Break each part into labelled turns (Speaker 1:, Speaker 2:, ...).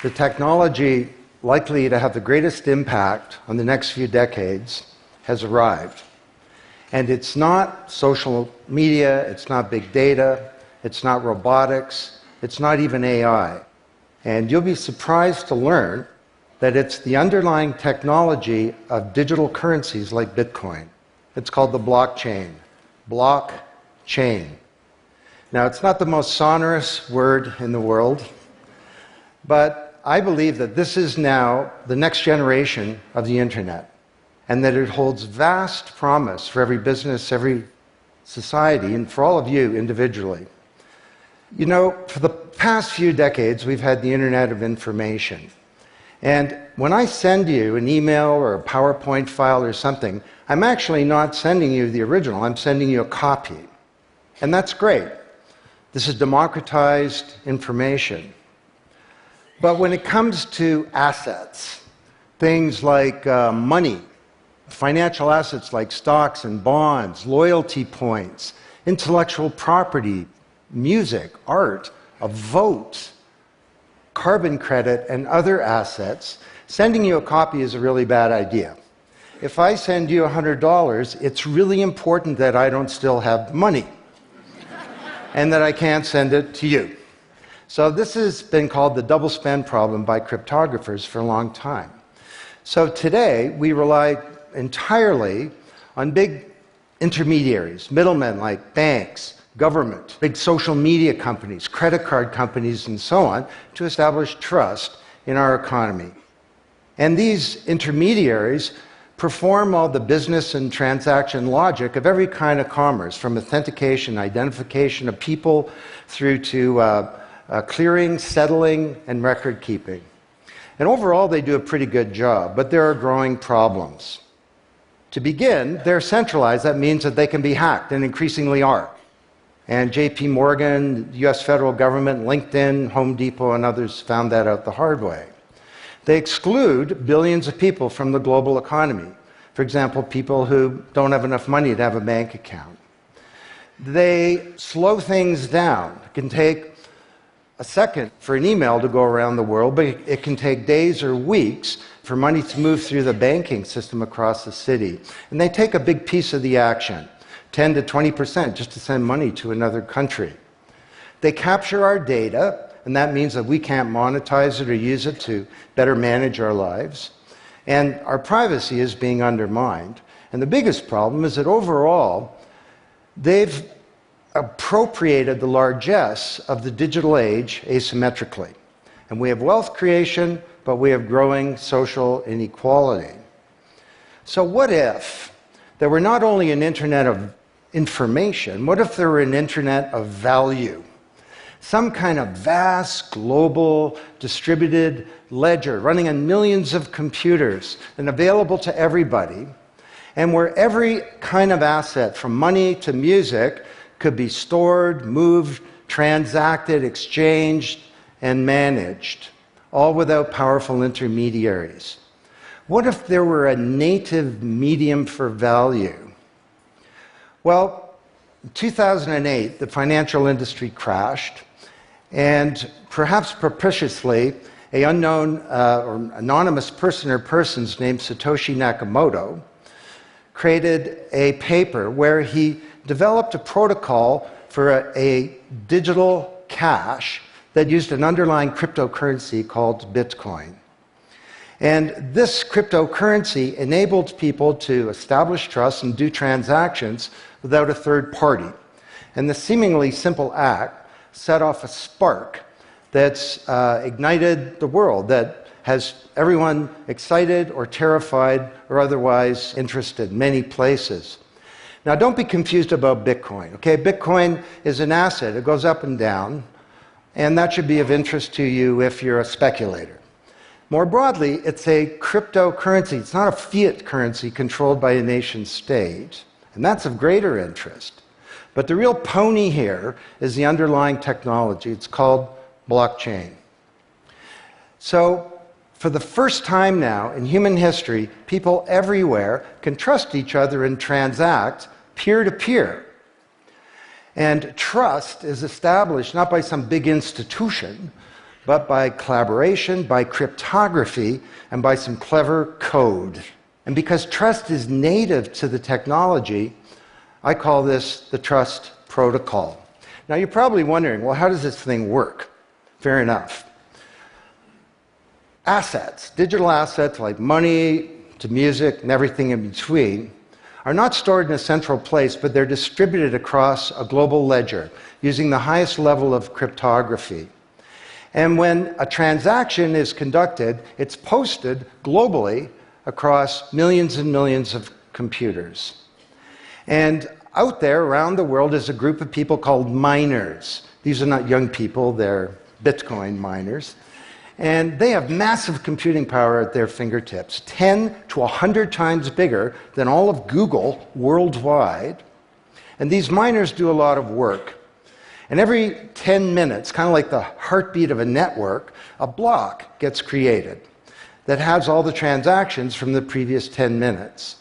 Speaker 1: The technology likely to have the greatest impact on the next few decades has arrived. And it's not social media, it's not big data, it's not robotics, it's not even AI. And you'll be surprised to learn that it's the underlying technology of digital currencies like Bitcoin. It's called the blockchain. Blockchain. Now, it's not the most sonorous word in the world, but I believe that this is now the next generation of the internet, and that it holds vast promise for every business, every society, and for all of you individually. You know, for the past few decades, we've had the Internet of Information. And when I send you an email or a PowerPoint file or something, I'm actually not sending you the original, I'm sending you a copy. And that's great. This is democratized information. But when it comes to assets, things like money, financial assets like stocks and bonds, loyalty points, intellectual property, music, art, a vote, carbon credit, and other assets, sending you a copy is a really bad idea. If I send you $100, it's really important that I don't still have money and that I can't send it to you. So this has been called the double spend problem by cryptographers for a long time. So today, we rely entirely on big intermediaries, middlemen like banks, government, big social media companies, credit card companies, and so on, to establish trust in our economy. And these intermediaries perform all the business and transaction logic of every kind of commerce, from authentication, identification of people, through to clearing, settling, and record keeping. And overall, they do a pretty good job, but there are growing problems. To begin, they're centralized. That means that they can be hacked, and increasingly are. And JP Morgan, the US federal government, LinkedIn, Home Depot, and others found that out the hard way. They exclude billions of people from the global economy. For example, people who don't have enough money to have a bank account. They slow things down. It can take a second for an email to go around the world, but it can take days or weeks for money to move through the banking system across the city. And they take a big piece of the action, 10 to 20%, just to send money to another country. They capture our data, and that means that we can't monetize it or use it to better manage our lives. And our privacy is being undermined. And the biggest problem is that overall, they've appropriated the largesse of the digital age asymmetrically. And we have wealth creation, but we have growing social inequality. So what if there were not only an internet of information, what if there were an internet of value? Some kind of vast, global, distributed ledger running on millions of computers and available to everybody, and where every kind of asset, from money to music, could be stored, moved, transacted, exchanged, and managed, all without powerful intermediaries. What if there were a native medium for value? Well, in 2008, the financial industry crashed, and perhaps propitiously, an unknown or anonymous person or persons named Satoshi Nakamoto created a paper where he developed a protocol for a digital cash that used an underlying cryptocurrency called Bitcoin. And this cryptocurrency enabled people to establish trust and do transactions without a third party. And the seemingly simple act set off a spark that's ignited the world, that has everyone excited or terrified or otherwise interested in many places. Now, don't be confused about Bitcoin, okay? Bitcoin is an asset. It goes up and down, and that should be of interest to you if you're a speculator. More broadly, it's a cryptocurrency. It's not a fiat currency controlled by a nation state, and that's of greater interest. But the real pony here is the underlying technology. It's called blockchain. So, for the first time now in human history, people everywhere can trust each other and transact peer-to-peer. And trust is established not by some big institution, but by collaboration, by cryptography, and by some clever code. And because trust is native to the technology, I call this the trust protocol. Now you're probably wondering, well, how does this thing work? Fair enough. Assets, digital assets like money to music and everything in between, are not stored in a central place, but they're distributed across a global ledger using the highest level of cryptography. And when a transaction is conducted, it's posted globally across millions and millions of computers. And out there around the world is a group of people called miners. These are not young people, they're Bitcoin miners. And they have massive computing power at their fingertips, 10 to 100 times bigger than all of Google worldwide. And these miners do a lot of work. And every 10 minutes, kind of like the heartbeat of a network, a block gets created that has all the transactions from the previous 10 minutes.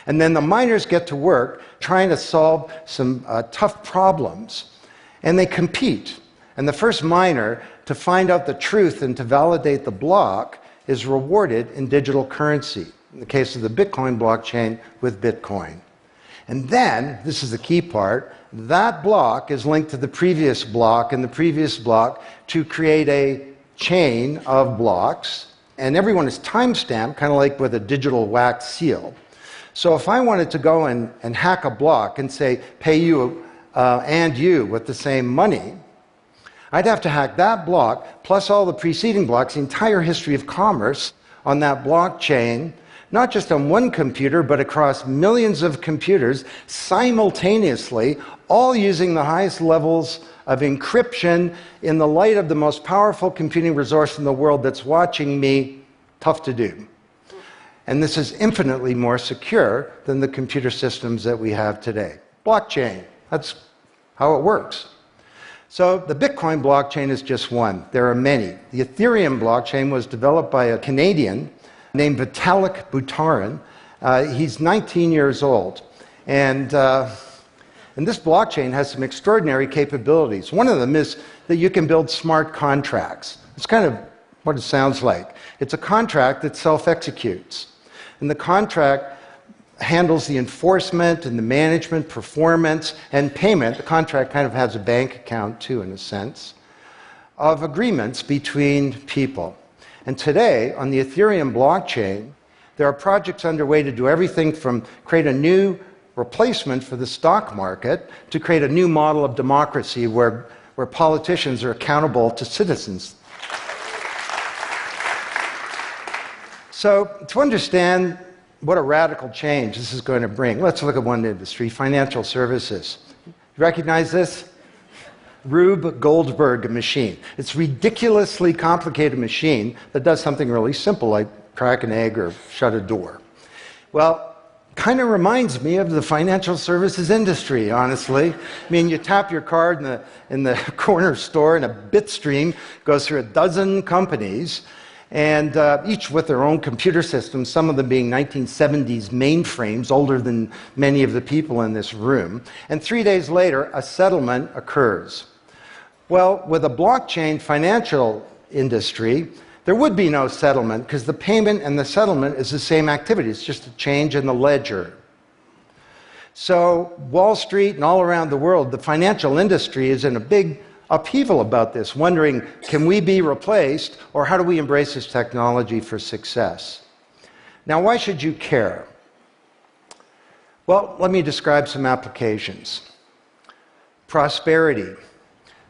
Speaker 1: And then the miners get to work trying to solve some tough problems. And they compete. And the first miner to find out the truth and to validate the block is rewarded in digital currency. In the case of the Bitcoin blockchain, with Bitcoin. And then, this is the key part, that block is linked to the previous block and the previous block to create a chain of blocks. And everyone is time-stamped, kind of like with a digital wax seal. So if I wanted to go and hack a block and say, pay you and you with the same money, I'd have to hack that block, plus all the preceding blocks, the entire history of commerce on that blockchain, not just on one computer, but across millions of computers simultaneously, all using the highest levels of encryption in the light of the most powerful computing resource in the world that's watching me. Tough to do. And this is infinitely more secure than the computer systems that we have today. Blockchain, that's how it works. So the Bitcoin blockchain is just one. There are many. The Ethereum blockchain was developed by a Canadian named Vitalik Buterin. He's 19 years old. And this blockchain has some extraordinary capabilities. One of them is that you can build smart contracts. It's kind of what it sounds like. It's a contract that self-executes. And the contract handles the enforcement and the management, performance, and payment. The contract kind of has a bank account, too, in a sense, of agreements between people. And today, on the Ethereum blockchain, there are projects underway to do everything from create a new replacement for the stock market to create a new model of democracy where politicians are accountable to citizens. So, to understand what a radical change this is going to bring, let's look at one industry, financial services. You recognize this? Rube Goldberg machine. It's a ridiculously complicated machine that does something really simple, like crack an egg or shut a door. Well, kind of reminds me of the financial services industry, honestly. I mean, you tap your card in the corner store, and a bit stream goes through a dozen companies, and each with their own computer systems, some of them being 1970s mainframes, older than many of the people in this room. And 3 days later, a settlement occurs. Well, with a blockchain financial industry, there would be no settlement because the payment and the settlement is the same activity. It's just a change in the ledger. So Wall Street and all around the world, the financial industry is in a big upheaval about this, wondering, can we be replaced, or how do we embrace this technology for success? Now, why should you care? Well, let me describe some applications. Prosperity.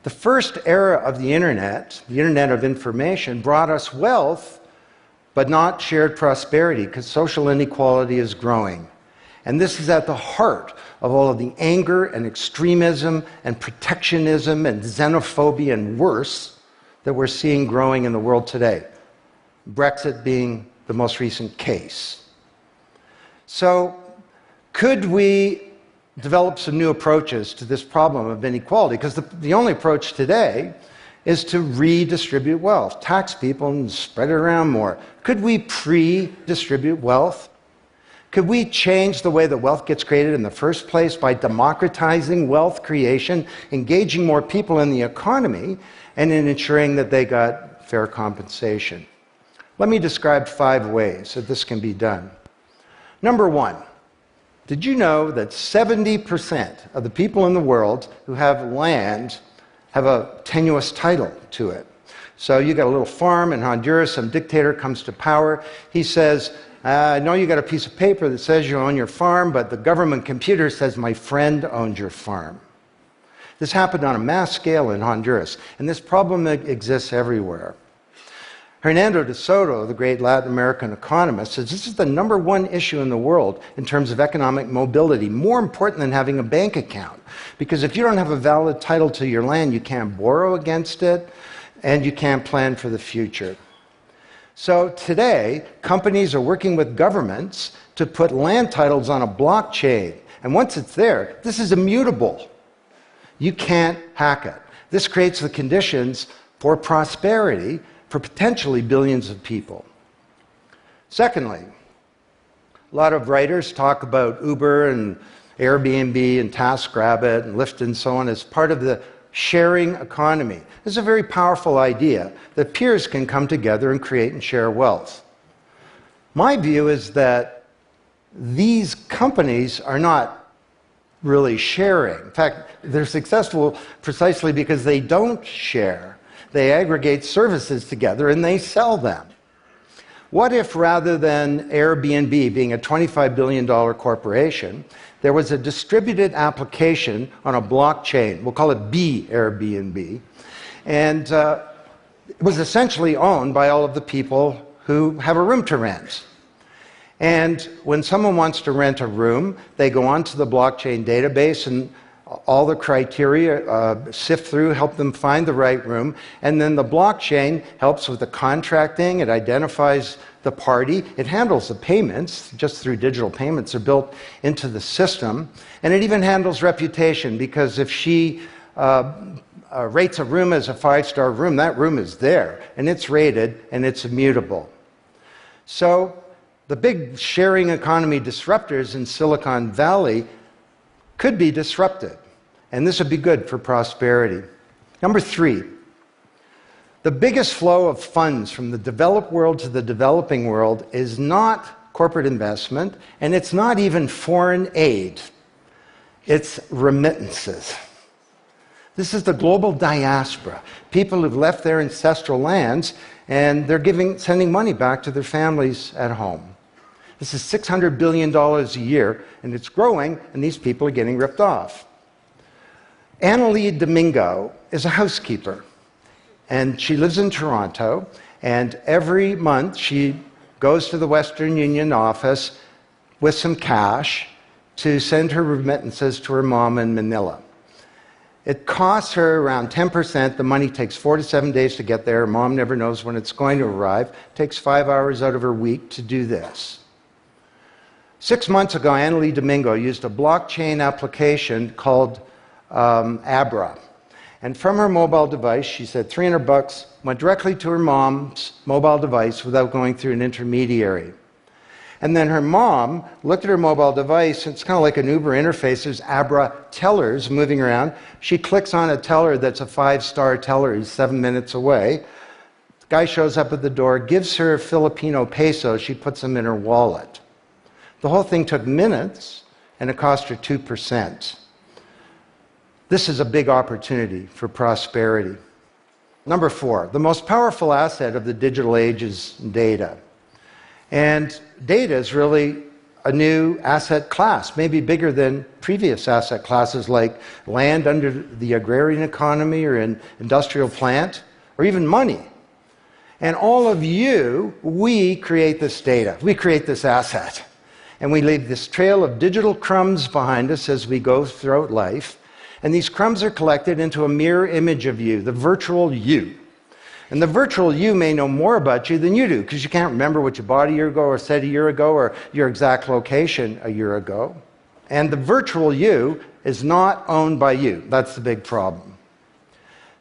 Speaker 1: The first era of the Internet of information, brought us wealth, but not shared prosperity, because social inequality is growing. And this is at the heart of all of the anger and extremism and protectionism and xenophobia and worse that we're seeing growing in the world today. Brexit being the most recent case. So, could we develop some new approaches to this problem of inequality? Because the only approach today is to redistribute wealth, tax people and spread it around more. Could we pre-distribute wealth? Could we change the way that wealth gets created in the first place by democratizing wealth creation, engaging more people in the economy, and in ensuring that they got fair compensation. Let me describe 5 ways that this can be done. Number 1, did you know that 70% of the people in the world who have land have a tenuous title to it? So you got a little farm in Honduras, some dictator comes to power. He says, I know you got a piece of paper that says you own your farm, but the government computer says my friend owns your farm. This happened on a mass scale in Honduras, and this problem exists everywhere. Hernando de Soto, the great Latin American economist, says this is the number 1 issue in the world in terms of economic mobility, more important than having a bank account. Because if you don't have a valid title to your land, you can't borrow against it, and you can't plan for the future. So today, companies are working with governments to put land titles on a blockchain. And once it's there, this is immutable. You can't hack it. This creates the conditions for prosperity for potentially billions of people. Secondly, a lot of writers talk about Uber and Airbnb and TaskRabbit and Lyft and so on as part of the sharing economy. This is a very powerful idea that peers can come together and create and share wealth. My view is that these companies are not really sharing. In fact, they're successful precisely because they don't share. They aggregate services together and they sell them. What if rather than Airbnb being a $25 billion corporation, there was a distributed application on a blockchain, we'll call it Airbnb, and it was essentially owned by all of the people who have a room to rent. And when someone wants to rent a room, they go onto the blockchain database and all the criteria sift through, help them find the right room, and then the blockchain helps with the contracting, it identifies the party, it handles the payments, just through digital payments are built into the system, and it even handles reputation, because if she rates a room as a 5-star room, that room is there, and it's rated, and it's immutable. So the big sharing economy disruptors in Silicon Valley could be disrupted, and this would be good for prosperity. Number 3, the biggest flow of funds from the developed world to the developing world is not corporate investment, and it's not even foreign aid. It's remittances. This is the global diaspora, people who've left their ancestral lands, and they're sending money back to their families at home. This is $600 billion a year, and it's growing, and these people are getting ripped off. Annalie Domingo is a housekeeper, and she lives in Toronto, and every month she goes to the Western Union office with some cash to send her remittances to her mom in Manila. It costs her around 10%. The money takes 4 to 7 days to get there. Her mom never knows when it's going to arrive. It takes 5 hours out of her week to do this. 6 months ago, Annalie Domingo used a blockchain application called Abra. And from her mobile device, she said $300 went directly to her mom's mobile device without going through an intermediary. And then her mom looked at her mobile device, and it's kind of like an Uber interface. There's Abra tellers moving around. She clicks on a teller that's a 5-star teller. He's 7 minutes away. The guy shows up at the door, gives her Filipino pesos. She puts them in her wallet. The whole thing took minutes, and it cost her 2%. This is a big opportunity for prosperity. Number 4, the most powerful asset of the digital age is data. And data is really a new asset class, maybe bigger than previous asset classes like land under the agrarian economy or an industrial plant, or even money. And all of you, we create this data. We create this asset. And we leave this trail of digital crumbs behind us as we go throughout life. And these crumbs are collected into a mirror image of you, the virtual you. And the virtual you may know more about you than you do, because you can't remember what you bought a year ago or said a year ago or your exact location a year ago. And the virtual you is not owned by you. That's the big problem.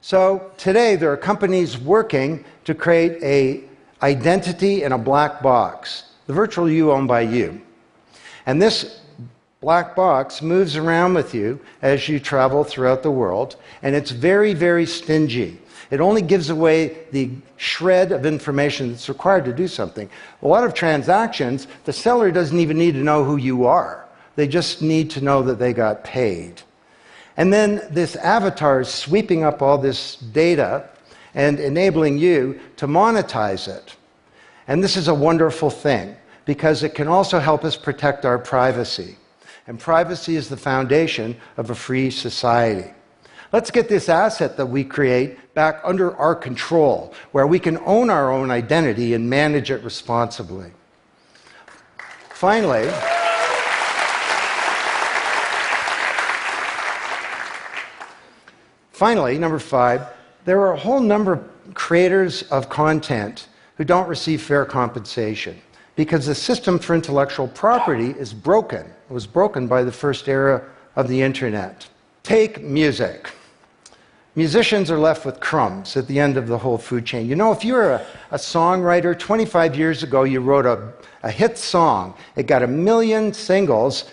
Speaker 1: So today there are companies working to create an identity in a black box. The virtual you owned by you. And this black box moves around with you as you travel throughout the world, and it's very, very stingy. It only gives away the shred of information that's required to do something. A lot of transactions, the seller doesn't even need to know who you are. They just need to know that they got paid. And then this avatar is sweeping up all this data and enabling you to monetize it. And this is a wonderful thing, because it can also help us protect our privacy. And privacy is the foundation of a free society. Let's get this asset that we create back under our control, where we can own our own identity and manage it responsibly. Finally, number 5, there are a whole number of creators of content who don't receive fair compensation because the system for intellectual property is broken. It was broken by the first era of the internet. Take music. Musicians are left with crumbs at the end of the whole food chain. You know, if you're a songwriter, 25 years ago you wrote a hit song, it got 1 million singles,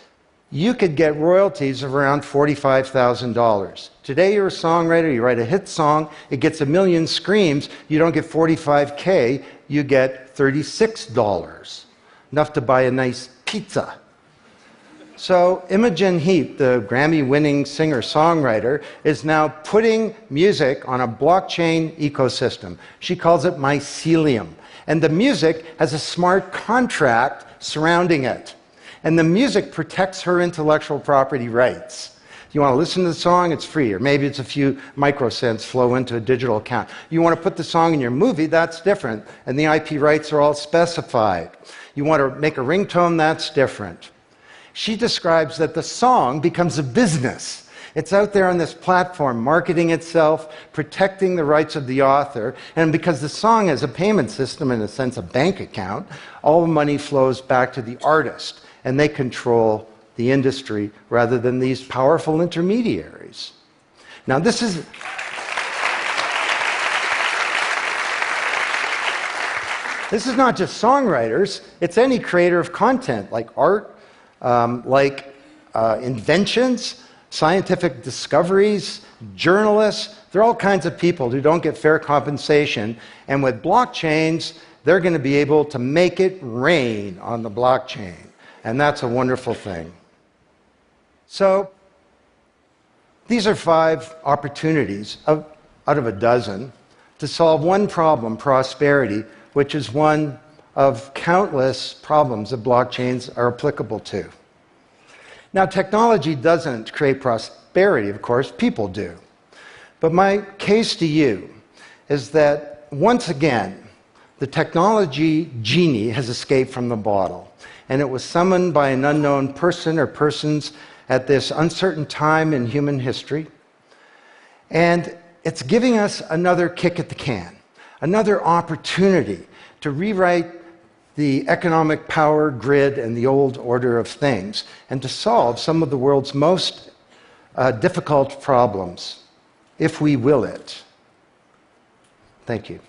Speaker 1: you could get royalties of around $45,000. Today you're a songwriter, you write a hit song, it gets 1 million streams, you don't get $45K, you get $36. Enough to buy a nice pizza. So Imogen Heap, the Grammy-winning singer-songwriter, is now putting music on a blockchain ecosystem. She calls it mycelium. And the music has a smart contract surrounding it. And the music protects her intellectual property rights. You want to listen to the song, it's free, or maybe it's a few microcents flow into a digital account. You want to put the song in your movie, that's different, and the IP rights are all specified. You want to make a ringtone, that's different. She describes that the song becomes a business. It's out there on this platform, marketing itself, protecting the rights of the author, and because the song has a payment system, in a sense a bank account, all the money flows back to the artist, and they control the industry rather than these powerful intermediaries. Now this is not just songwriters, it's any creator of content, like art, inventions, scientific discoveries, journalists. There are all kinds of people who don't get fair compensation, and with blockchains, they're going to be able to make it rain on the blockchain, and that's a wonderful thing. So these are 5 opportunities out of a dozen to solve one problem, prosperity, which is one of countless problems that blockchains are applicable to. Now, technology doesn't create prosperity, of course, people do. But my case to you is that, once again, the technology genie has escaped from the bottle, and it was summoned by an unknown person or persons at this uncertain time in human history, and it's giving us another kick at the can, another opportunity to rewrite the economic power grid and the old order of things, and to solve some of the world's most difficult problems, if we will it. Thank you.